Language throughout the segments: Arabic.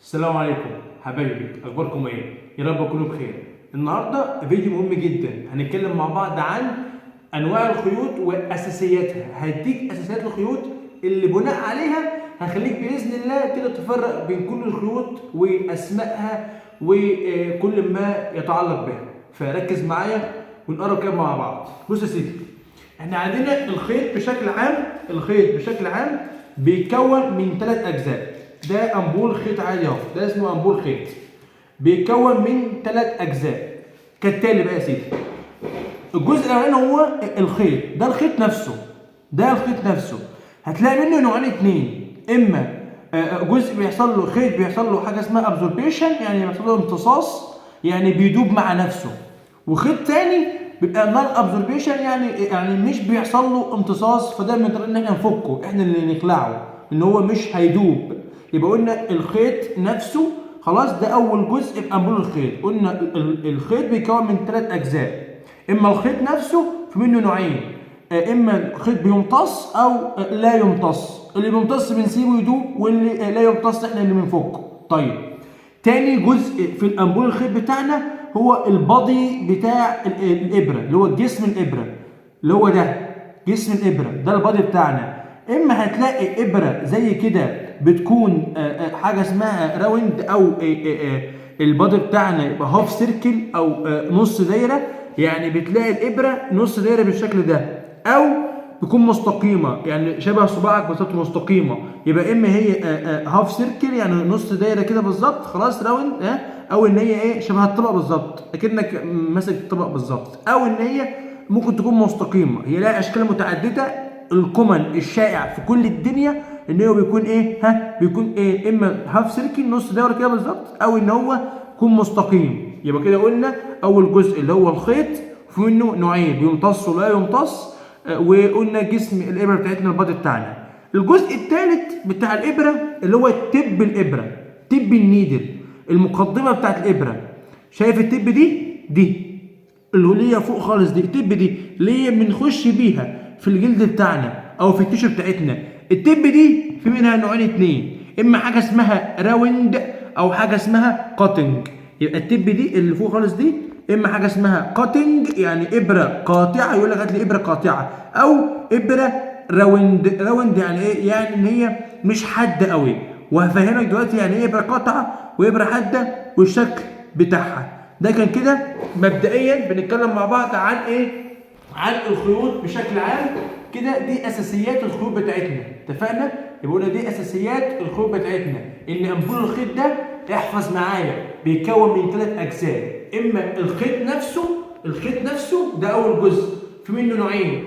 السلام عليكم حبايبي، اخباركم ايه؟ يا رب تكونوا بخير. النهارده فيديو مهم جدا، هنتكلم مع بعض عن انواع الخيوط واساسياتها. هديك اساسيات الخيوط اللي بناء عليها هخليك باذن الله تقدر تفرق بين كل الخيوط واسمائها وكل ما يتعلق بها. فركز معايا ونقرب كده مع بعض. بص يا سيدي، احنا عندنا الخيط بشكل عام بيتكون من 3 اجزاء. ده امبول خيط عادي اهو، ده اسمه امبول خيط، بيتكون من 3 اجزاء كالتالي بقى يا سيدي. الجزء الاولاني هو الخيط، ده الخيط نفسه هتلاقي منه نوعين اتنين. اما جزء بيحصل له حاجه اسمها ابزوربيشن، يعني بيحصل له امتصاص، يعني بيدوب مع نفسه. وخيط تاني بيبقى نون ابزوربيشن، يعني مش بيحصل له امتصاص، فده بنضطر ان احنا نفكه، احنا اللي نخلعه، ان هو مش هيدوب. يبقى قلنا الخيط نفسه خلاص، ده اول جزء في انبول الخيط. قلنا الخيط بيتكون من 3 اجزاء. اما الخيط نفسه في منه نوعين، اما خيط بيمتص او لا يمتص. اللي بيمتص بنسيبه يدوب، واللي لا يمتص احنا اللي بنفكه. طيب، تاني جزء في الانبول الخيط بتاعنا هو البادي بتاع الابره، اللي هو جسم الابره، اللي هو ده جسم الابره، ده البادي بتاعنا. اما هتلاقي ابره زي كده بتكون حاجه اسمها راوند، او البادي بتاعنا يبقى هاف سيركل او نص دايره، يعني بتلاقي الابره نص دايره بالشكل ده، او تكون مستقيمه يعني شبه صباعك بالظبط مستقيمه. يبقى اما هي هاف سيركل يعني نص دايره كده بالظبط خلاص راوند، او ان هي شبه الطبق بالظبط اكنك ماسك الطبق بالظبط، او ان هي ممكن تكون مستقيمه. هي لها اشكال متعدده. الكومن الشائع في كل الدنيا ان هو بيكون بيكون اما هاف سيركل نص دايره كده بالظبط، او ان هو يكون مستقيم. يبقى كده قلنا اول جزء اللي هو الخيط في منه نوعين، بيمتص ولا يمتص. وقلنا جسم الابره بتاعتنا البادي بتاعنا. الجزء الثالث بتاع الابره اللي هو تب الابره، تب النيدل، المقدمه بتاعت الابره. شايف التب دي اللي هي فوق خالص، دي التب دي اللي هي بنخش بيها في الجلد بتاعنا او في التيشو بتاعتنا. التب دي في منها نوعين اتنين، اما حاجه اسمها راوند او حاجه اسمها كاتنج. يبقى التب دي اللي فوق خالص دي اما حاجه اسمها كاتنج يعني ابره قاطعه، يقول لك هات لي ابره قاطعه، او ابره راوند. راوند يعني ايه؟ يعني ان هي مش حاده قوي. وهفهمك دلوقتي يعني ايه ابره قاطعه وابره حاده والشكل بتاعها. ده كان كده مبدئيا بنتكلم مع بعض عن عن الخيوط بشكل عام. كده دي اساسيات الخيوط بتاعتنا، اتفقنا؟ يبقى قلنا دي اساسيات الخيوط بتاعتنا. ان انبول الخيط ده احفظ معايا بيتكون من 3 اجزاء. اما الخيط نفسه ده اول جزء، في منه نوعين،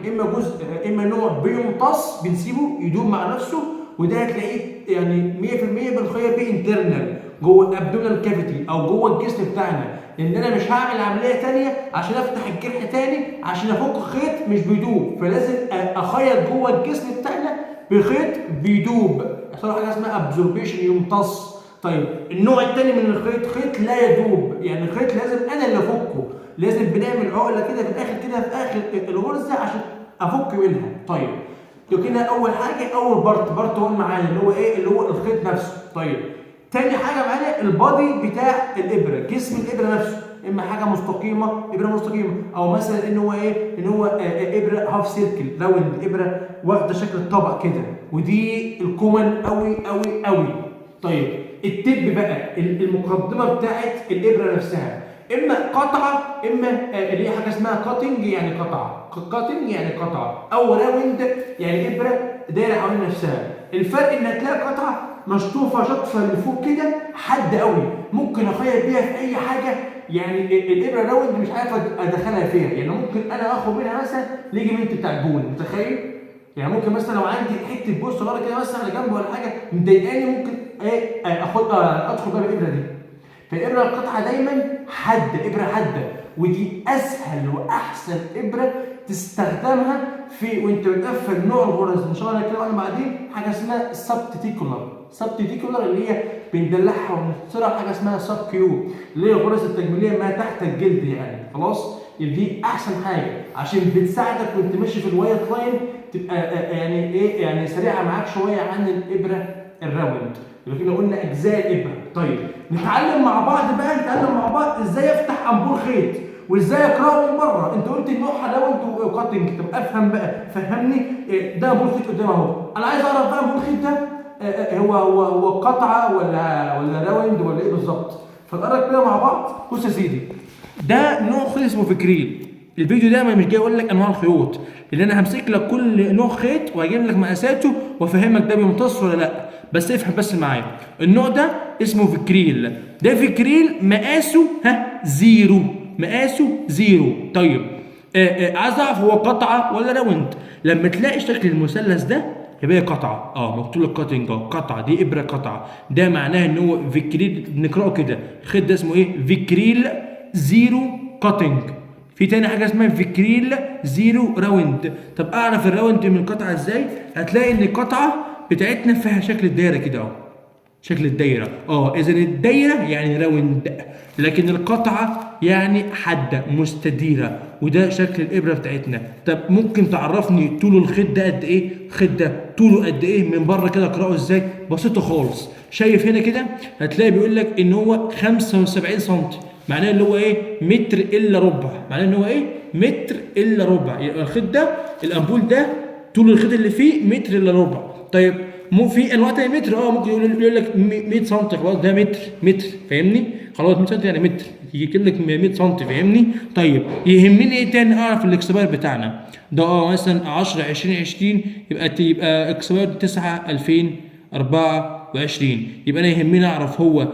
اما نوع بيمتص بنسيبه يدوب مع نفسه، وده هتلاقيه يعني 100% بالخيط بيه انترنال جوه الابدومينال كافيتي او جوه الجسم بتاعنا. ان انا مش هعمل عمليه ثانيه عشان افتح الجرح ثاني عشان افك خيط مش بيدوب، فلازم اخيط جوه الجسم بتاعنا بخيط بيدوب، يحصل حاجه اسمها ابزوربيشن، يمتص. طيب النوع الثاني من الخيط خيط لا يدوب، يعني الخيط لازم انا اللي افكه، لازم بنعمل عقله كده في الاخر كده في اخر الغرزه عشان افك منها. طيب كده اول حاجه، اول بارت 1 معانا اللي هو اللي هو الخيط نفسه. طيب تاني حاجه معانا البادي بتاع الابره، جسم الابره نفسه، اما حاجه ابره مستقيمه، او مثلا ان هو ان هو ابره هاف سيركل راوند، ابره واخده شكل الطبق كده، ودي الكومن قوي قوي قوي. طيب التب بقى المقدمه بتاعت الابره نفسها، اما قطعه، اما اللي هي حاجه اسمها كاتنج يعني قطعه، او راوند يعني ابره دايره حوالين نفسها. الفرق ان هتلاقي قطعه مشطوفه شطفه لفوق كده حد قوي، ممكن اخيط بيها في اي حاجه. يعني الابره راوند مش عارف ادخلها فيها، يعني ممكن انا اخد منها مثلا ليجمنت بتاع البون، متخيل؟ يعني ممكن مثلا لو عندي حته بوز صغيره كده مثلا على جنب ولا حاجه مضايقاني، ممكن ادخل بقى بالابره دي. فالابره القطعه دايما ابره حاده، ودي اسهل واحسن ابره تستخدمها في وانت بتقفل نوع الغرز. ان شاء الله هنتكلم عنها بعدين. حاجه اسمها السبتيكولار اللي هي بندلعها ونختصرها حاجه اسمها سب كيو، اللي هي الغرز التجميليه ما تحت الجلد يعني. خلاص، يبقى دي احسن حاجه عشان بتساعدك وانت ماشي في الوايت لاين تبقى يعني يعني سريعه معاك شويه عن الابره الراوند. يبقى كده قلنا اجزاء الابره. طيب نتعلم مع بعض بقى، نتعلم مع بعض ازاي افتح امبول خيط وازاي اقراه من بره. انت قلت النوع راوند وكاتنج، طب افهم بقى، فهمني. ده امبول خيط قدامي اهو، انا عايز اعرف بقى امبول خيط ده هو قطعه ولا راوند ولا ايه بالظبط. فنقرا كده مع بعض. بص يا سيدي، ده نوع خيط اسمه فكريل. الفيديو ده مش جاي اقول لك انواع الخيوط، اللي انا همسك لك كل نوع خيط وهجيب لك مقاساته وافهمك ده بيمتص ولا لا. بس افهم بس معايا، النوع ده اسمه فكريل. ده فكريل مقاسه زيرو، مقاسه زيرو. طيب عايز اعرف هو قطعه ولا راوند. لما تلاقي شكل المثلث ده يبقى هي قطعه، مكتوب لك كاتنج قطعه، دي ابره قطعه، ده معناه ان هو فكريل. نقراه كده، الخيط ده اسمه ايه؟ فكريل زيرو كاتنج. في تاني حاجه اسمها فكريل زيرو راوند. طب اعرف الراوند من القطعه ازاي؟ هتلاقي ان القطعه بتاعتنا فيها شكل الدايره كده اهو، شكل الدايره. اذا الدايره يعني راوند، لكن القطعه يعني حاده مستديره، وده شكل الابره بتاعتنا. طب ممكن تعرفني طول الخيط ده قد ايه؟ الخيط ده طوله قد ايه من بره كده؟ اقراه ازاي؟ بسيطه خالص. شايف هنا كده هتلاقي بيقول لك ان هو 75 سم، معناه اللي هو ايه؟ متر الا ربع. معناه ان هو ايه؟ متر الا ربع. يبقى الخيط ده، الامبول ده طول الخيط اللي فيه متر الا ربع. طيب مو في انواع تانية متر، ممكن يقول لك 100 سم، خلاص ده متر فاهمني؟ خلاص 100 سم يعني متر، يجي لك 100 سم فاهمني؟ طيب يهمني ايه تاني؟ اعرف الاكسباير بتاعنا ده مثلا 10 2020 يبقى اكسباير 9 2024. يبقى انا يهمني اعرف هو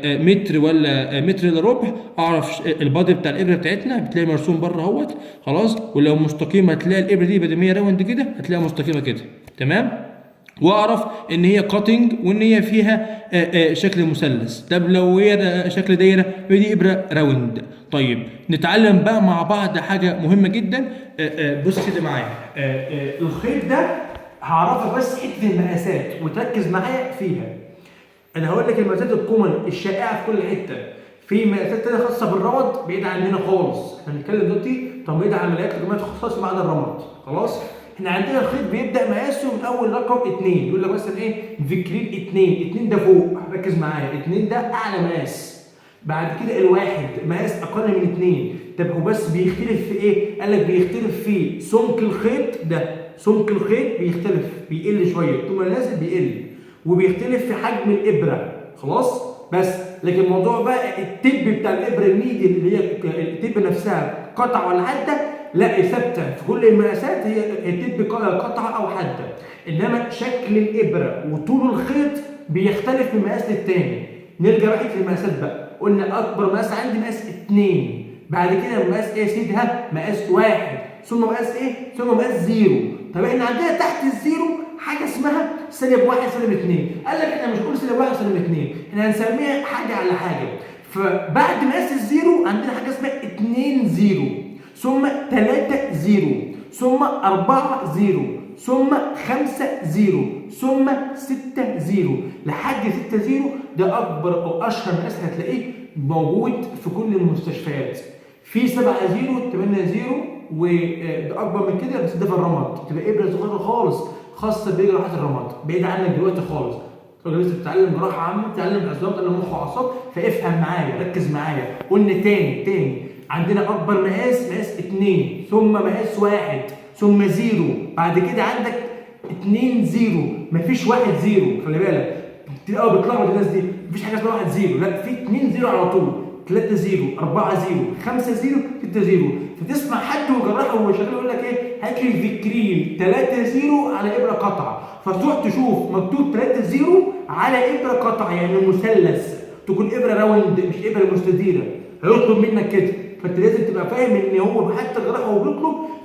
متر ولا متر الا ربع. اعرف البادي بتاع الابره بتاعتنا بتلاقي مرسوم بره اهوت خلاص. ولو مستقيمه هتلاقي الابره دي بدل ما هي راوند كده هتلاقيها مستقيمه كده، تمام؟ واعرف ان هي كاتنج وان هي فيها شكل مثلث. طب لو هي شكل دايره يبقى دي ابره راوند. طيب نتعلم بقى مع بعض حاجه مهمه جدا. بص كده معايا، الخيط ده هعرفك بس حته المقاسات وتركز معايا فيها. انا هقول لك المقاسات الكومن الشائعه في كل حته. في مقاسات تانية خاصه بالرمد بعيد عننا خالص، احنا بنتكلم دلوقتي تمريض عمليات لجماعه تخصص ما عدا الرمد. خلاص احنا عندنا الخيط بيبدا مقاسه من اول رقم 2، يقول لك مثلا ايه؟ فكريل 2 ده فوق، ركز معايا، 2 ده اعلى مقاس. بعد كده الواحد مقاس اقل من 2. طب هو بس بيختلف في ايه؟ قال لك بيختلف في سمك الخيط ده، سمك الخيط بيختلف، بيقل شويه طول ما نازل بيقل، وبيختلف في حجم الابره. خلاص بس لكن الموضوع بقى التب بتاع الابره النيدل اللي هي التب نفسها قطع ولا حده، لا ثابته في كل المقاسات، هي التب قطعه او حده. انما شكل الابره وطول الخيط بيختلف من مقاس للتاني. نرجع بقى للمقاسات بقى، قلنا اكبر مقاس عندي مقاس 2، بعد كده مقاس ايه يا سيدي؟ مقاس 1، ثم مقاس ايه؟ ثم مقاس 0. طب احنا عندنا تحت الزيرو حاجه اسمها سالب 1 سالب 2. قال لك احنا مش هنقول سالب 1 سالب 2، احنا هنسميها حاجه على حاجه. فبعد مقاس الزيرو عندنا حاجه اسمها 2 0، ثم 3 0، ثم 4 0، ثم 5 0، ثم 6 0 لحد 6 0. ده اكبر او اشهر مقاس هتلاقيه موجود في كل المستشفيات. في 7 0، 8 0، وده اكبر من كده بس ده في الرمد، تبقى ابره صغيره خالص خاصه بجراحات الرمد، بعيد عنك دلوقتي خالص. راجل لسه بتتعلم جراحه عامه، بتتعلم عظام، بتتعلم مخ واعصاب، فافهم معايا، ركز معايا. قلنا تاني عندنا اكبر مقاس 2، ثم مقاس 1، ثم 0، بعد كده عندك 2 0، مفيش 1 0. خلي بالك كتير قوي بتلخبط الناس دي، مفيش حاجه اسمها 1 0، لا في 2 0 على طول، 3 0، 4 0، 5 0، 6 0. فتسمع حد وجراح وهو شغال يقول لك ايه؟ هات لي فكريل 3 0 على ابره قطعه، فتروح تشوف مكتوب 3 0 على ابره قطعه يعني مثلث، تكون ابره راوند مش ابره مستديره، هيطلب منك كده. فانت لازم تبقى فاهم ان هو حتى الجراح هو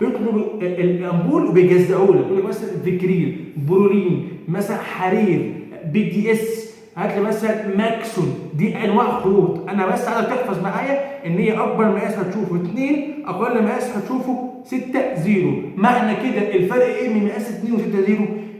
بيطلب الامبول وبيجزئه لك، يقول لك مثلا فكريل، برولين، مثلا حرير، بي دي اس، هات لي مثلا ماكسون. دي انواع خيوط، انا بس عايزك تحفظ معايا ان هي اكبر مقاس هتشوفه 2، اقل مقاس هتشوفه 6 0. معنى كده الفرق ايه من مقاس 2 و6 0؟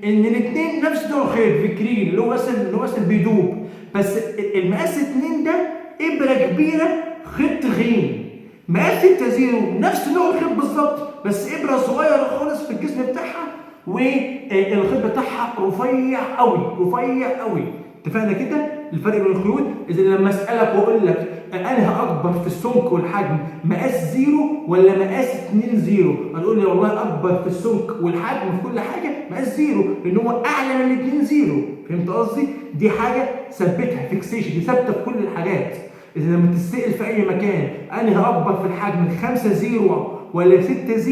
ان الاثنين نفس نوع الخيط، فكريل اللي هو مثلا بيدوب، بس المقاس 2 ده ابره كبيره خيط تخين. مقاس 6 0 نفس نوع الخيط بالظبط، بس ابره صغيره خالص في الجسم بتاعها، والخيط بتاعها رفيع قوي. اتفقنا كده الفرق بين الخيوط. اذا لما اسالك واقول لك انهي اكبر في السمك والحجم، مقاس 0 ولا مقاس 2 0، هتقول لي والله اكبر في السمك والحجم في كل حاجه مقاس 0، لان هو اعلى من الاثنين 0. فهمت قصدي؟ دي حاجه ثبتها، فيكسيشن، دي ثابته في كل الحاجات. اذا لما تتسال في اي مكان انهي اكبر في الحجم 5 0 ولا 6 0،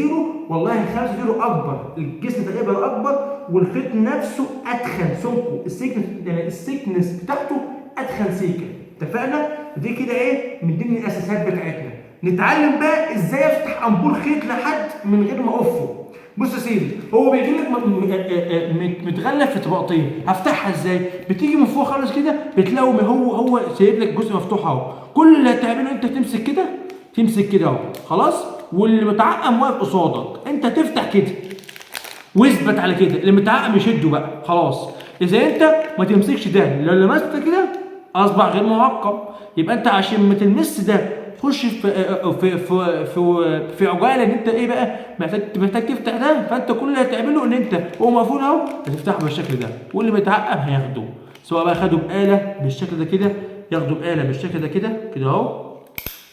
والله 5 0 اكبر، الجسم تقريبا اكبر والخيط نفسه اتخن، سمكه السيكنس بتاعته اتخن سيكه. اتفقنا؟ دي كده ايه من ضمن الاساسات بتاعتنا. نتعلم بقى ازاي افتح امبول خيط لحد من غير ما اقفه. بص يا سيدي، هو بيجي لك متغلف في طبقتين، هفتحها ازاي؟ بتيجي من فوق خالص كده بتلاقوا هو سايب لك جزء مفتوح اهو. كل اللي هتعمله انت تمسك كده اهو، خلاص؟ واللي متعقم واقف قصادك، انت تفتح كده واثبت على كده، اللي متعقم يشده بقى، خلاص. اذا انت ما تمسكش ده، لو لمست كده اصبح غير معقم. يبقى انت عشان ما تلمس ده تخش في عجاله ان انت ايه بقى محتاج تفتح ده، فانت كل اللي هتعمله ان انت هو مقفول اهو هتفتحه بالشكل ده، واللي متعقم هياخده، سواء بقى خده بآلة بالشكل ده كده، ياخده بآلة بالشكل ده كده اهو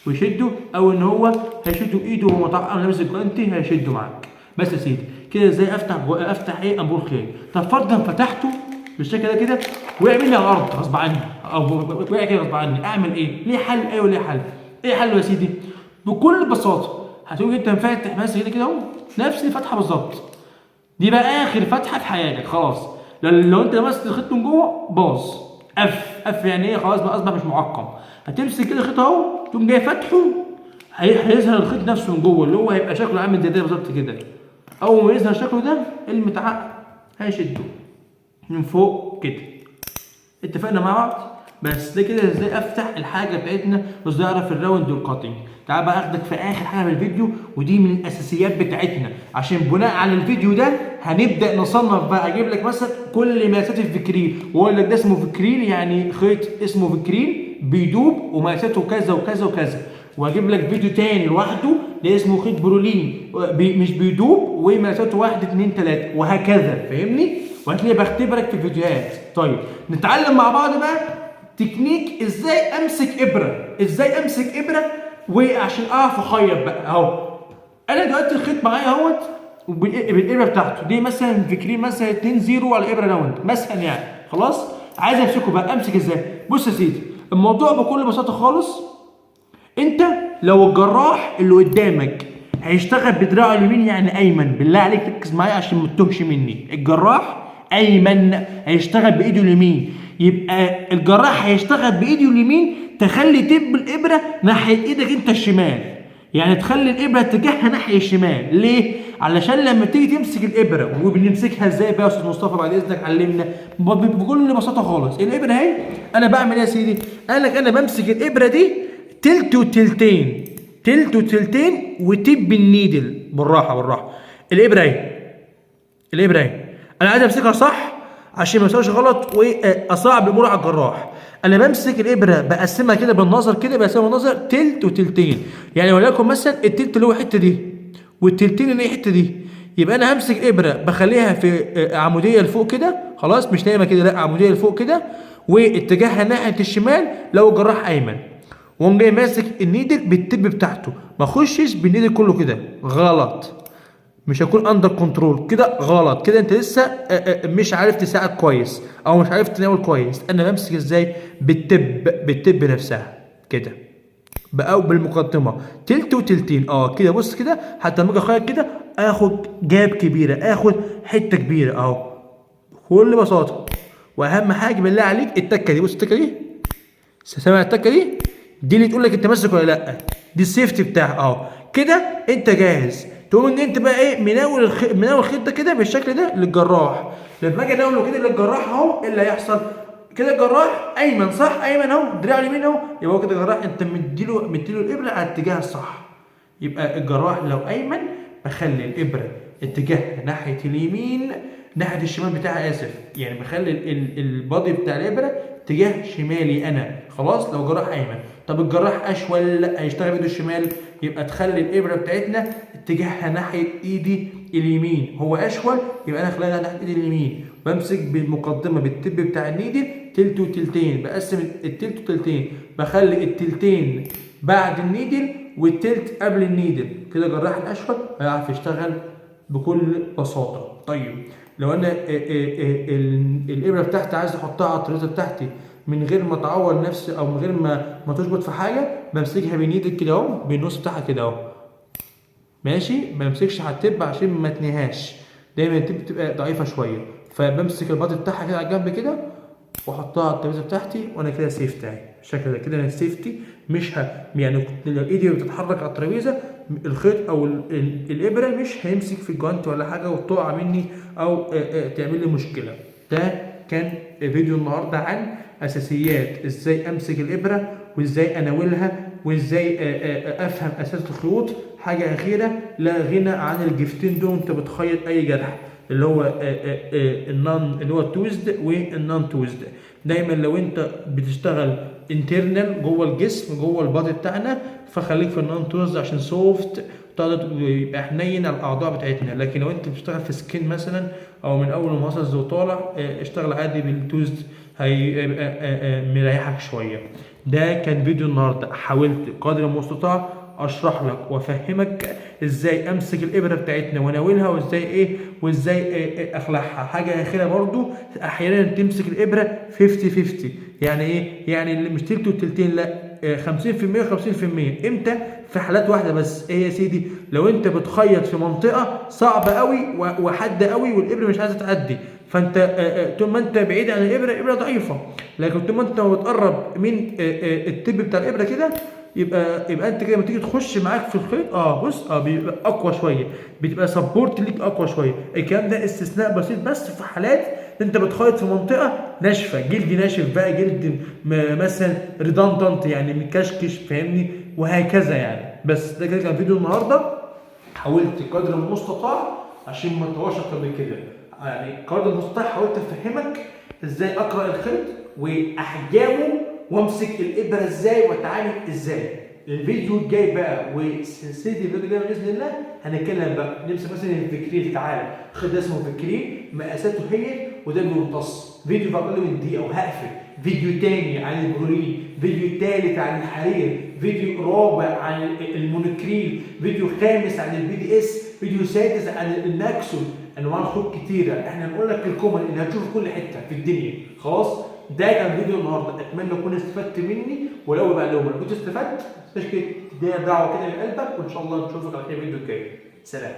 ويشده، او ان هو هيشده بايده وهو متعقم لابس الجوانتي هيشده معاك. بس يا سيدي كده ازاي افتح ايه امبول خيط. طب فرضا فتحته بالشكل ده كده وقع مني على الارض غصب عني، او وقع كده غصب عني، اعمل ايه؟ ليه حل؟ ايوه ليه حل. ايه حله يا سيدي؟ بكل بساطه هتقول انت فاتح ماسك كده اهو نفس الفتحه بالظبط، دي بقى اخر فتحه في حياتك خلاص. لو انت لمست الخيط من جوه باظ، قف يعني ايه، خلاص بقى اصبح مش معقم. هتمسك كده الخيط اهو تقوم جاي فاتحه، هيظهر الخيط نفسه من جوه اللي هو هيبقى شكله عامل زي ده بالظبط كده. اول ما يظهر شكله ده المتعقم هيشده من فوق كده. اتفقنا مع بعض؟ بس ده كده ازاي افتح الحاجه بتاعتنا وازاي اعرف الراوند والكاتنج. تعال بقى اخدك في اخر حاجه من الفيديو، ودي من الاساسيات بتاعتنا، عشان بناء على الفيديو ده هنبدا نصنف بقى. اجيب لك مثلا كل مقاسات الفكريل واقول لك ده اسمه فكريل، يعني خيط اسمه فكريل بيدوب ومقاساته كذا وكذا وكذا، واجيب لك فيديو تاني لوحده ده اسمه خيط برولين مش بيدوب ومقاساته 1 2 3 وهكذا. فاهمني؟ وهتلاقي بختبرك في الفيديوهات. طيب نتعلم مع بعض بقى تكنيك ازاي امسك ابره وعشان اعرف اخيط بقى اهو. انا دلوقتي الخيط معايا اهوت بالابره بتاعته دي مثلا فكرين مثلا 2 0 على ابره راوند مثلا يعني، خلاص. عايز امسكه بقى، امسك ازاي؟ بص يا سيدي، الموضوع بكل بساطه خالص. انت لو الجراح اللي قدامك هيشتغل بدراعه اليمين يعني ايمن، بالله عليك ركز معايا عشان ما تتوهش مني، الجراح ايمن هيشتغل بايده اليمين، يبقى الجراح هيشتغل بايده اليمين تخلي تب الابره ناحيه ايدك انت الشمال، يعني تخلي الابره اتجاهها ناحيه الشمال. ليه؟ علشان لما تيجي تمسك الابره، وبنمسكها ازاي بقى يا استاذ مصطفى بعد اذنك علمنا بكل بساطه خالص. الابره اهي انا بعمل ايه يا سيدي؟ قال لك انا بمسك الابره دي تلت وتلتين وتب النيدل بالراحه. الابره اهي انا عايز امسكها صح عشان ما يوصلش غلط واصعب الامور على الجراح. انا بمسك الابره بقسمها كده بالنظر كده، بقسمها بالنظر تلت وتلتين، يعني وليكن مثلا التلت اللي هو الحته دي والتلتين اللي هي الحته دي، يبقى انا همسك ابره بخليها في عموديه لفوق كده، خلاص مش نايمه كده، لا عموديه لفوق كده واتجاهها ناحيه الشمال لو الجراح ايمن، وقوم جاي ماسك النيدل بالتب بتاعته، ما اخشش بالنيدل كله كده، غلط. مش هيكون اندر كنترول كده، غلط كده، انت لسه مش عارف تساعد كويس او مش عارف تناول كويس. انا بمسك ازاي؟ بالتب نفسها كده بقى بالمقدمه تلت وتلتين كده. بص كده حتى لما اجي اخيط كده اخد جاب كبيره، اخد حته كبيره اهو بكل بساطه. واهم حاجه بالله عليك التكه دي، بص التكه دي، سامع التكه دي اللي تقول لك انت ماسك ولا لا، دي السيفتي بتاعها اهو كده. انت جاهز تقوم انت بقى ايه مناول الخيط ده كده بالشكل ده للجراح. لما اجي اناوله كده للجراح اهو ايه اللي هيحصل؟ كده الجراح ايمن صح، ايمن اهو دراع اليمين اهو، يبقى هو كده الجراح انت مديله الابره على الاتجاه الصح. يبقى الجراح لو ايمن بخلي الابره اتجاهها ناحيه اليمين، ناحيه الشمال بتاعها اسف، يعني بخلي البادي بتاع الابره اتجاه شمالي انا، خلاص لو جراح ايمن. طب الجراح اشول هيشتغل بايده الشمال، يبقى تخلي الابره بتاعتنا اتجاهها ناحيه ايدي اليمين، هو اشول يبقى انا اخليها ناحيه ايدي اليمين، بمسك بالمقدمه بالتب بتاع النيدل تلت وتلتين، بقسم التلت وتلتين، بخلي التلتين بعد النيدل والتلت قبل النيدل، كده جراح الاشول هيعرف يشتغل بكل بساطه. طيب لو انا الابره بتاعتي عايز احطها على الطريزه بتاعتي من غير ما تعور نفسي او من غير ما تشبط في حاجه، بمسكها بالنيدل كده اهو، بالنص بتاعها كده اهو ماشي، ما بمسكش على التب عشان ما تنهاش، دايما التب بتبقى ضعيفه شويه، فبمسك الباط بتاعها كده على الجنب كده واحطها على الترابيزه بتاعتي، وانا كده سيف تاعي بالشكل ده. كده انا سيفتي مش يعني لو ايدي بتتحرك على الترابيزه الخيط او الابره مش هيمسك في الجوانت ولا حاجه وتقع مني او تعمل لي مشكله. ده كان فيديو النهارده عن اساسيات ازاي امسك الابره وازاي اناولها وازاي افهم اساس الخيوط. حاجه اخيره، لا غنى عن الجفتين دول انت بتخيط اي جرح، اللي هو النون اللي هو التويزد والنون تويزد. دايما لو انت بتشتغل انترنال جوه الجسم جوه البادي بتاعنا فخليك في النون تويزد عشان سوفت تقدر يبقى حنين على الاعضاء بتاعتنا، لكن لو انت بتشتغل في سكين مثلا او من اول ما وصل وطالع اشتغل عادي بالتويزد هيبقى مريحك شويه. ده كان فيديو النهارده، حاولت قدر المستطاع اشرح لك وافهمك ازاي امسك الابره بتاعتنا واناولها وازاي اخلعها. حاجه اخيره برضو، احيانا تمسك الابره 50-50، يعني ايه؟ يعني اللي مش تلت وتلتين، لا 50% و50%. امتى؟ في حالات واحده بس، ايه يا سيدي؟ لو انت بتخيط في منطقه صعبه قوي وحاده قوي والابره مش عايزه تعدي، فانت طول ما انت بعيد عن الابره ضعيفه، لكن طول ما انت بتقرب من التب بتاع الابره كده يبقى انت كده لما تيجي تخش معاك في الخيط بص بيبقى اقوى شويه، بتبقى سبورت ليك اقوى شويه. الكلام ده استثناء بسيط بس في حالات انت بتخيط في منطقه ناشفه، جلد ناشف بقى، جلد مثلا ريدندنت يعني مكشكش، فاهمني؟ وهكذا يعني. بس ده كده كان فيديو النهارده، حاولت قدر المستطاع عشان ما نطولش اكتر من كده، يعني قدر المستطاع حاولت افهمك ازاي اقرا الخيط واحجامه وامسك الابره ازاي واتعامل ازاي. الفيديو الجاي بقى وسلسله الفيديو الجاي باذن الله هنتكلم بقى، نمسك مثلا الفكرين. تعالى خد اسمه فكرين، مقاساته هي وده بيمتص، فيديو في اقل من دقيقه وهقفل. فيديو تاني عن البرولين، فيديو تالت عن الحرير، فيديو رابع عن المونوكريل، فيديو خامس عن البي دي اس، فيديو سادس عن الناكسون. انواع الخيوط كتيره، احنا نقول لك الكومن اللي هتشوفه في كل حته في الدنيا. خلاص، ده كان فيديو النهارده، اتمنى تكون استفدت مني، ولو بقى لو ما كنت استفدت تدينا دعوه كده من قلبك، وان شاء الله نشوفك على خير الفيديو الجاي. سلام.